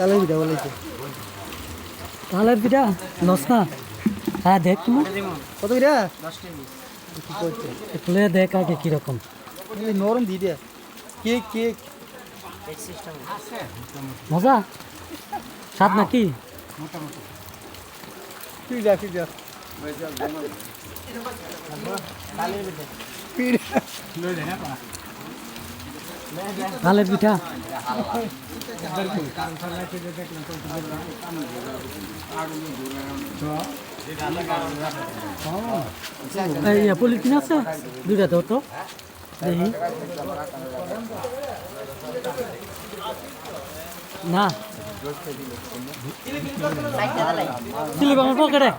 তালের পিঠা বলেছে। তালের পিঠা লস না? হ্যাঁ দেখ তুমি কত পিঠা? খুলে দেখ আগে কিরকম নরম দিয়ে দেয়া। কেক কেক মজা স্বাদ নাকি? পিঠা পিঠা তালের পিঠা এই পলিথিন আছে দুইটা দাও তো দেখি না দিলি আমার পকেটে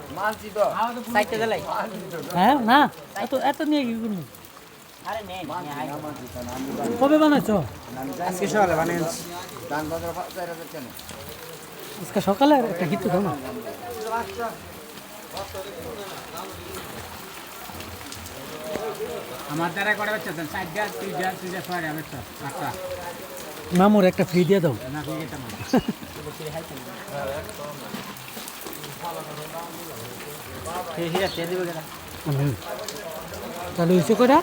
হ্যাঁ না এত এত নিয়ে কি করবো কবে বানাইছো? আজকে সকালে বানিয়েছি। আজকে সকালে একটা কিছু দাও না আমার দ্বারা করে হচ্ছে সাইডটা তুই ছয় যাবে আটটা মামুর একটা ফ্রি দিয়ে দাও না তুই এটা তাহলে হয়েছে কয়টা?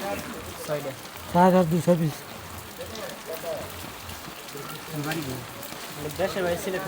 4,220 দেশে ভাই সিলেট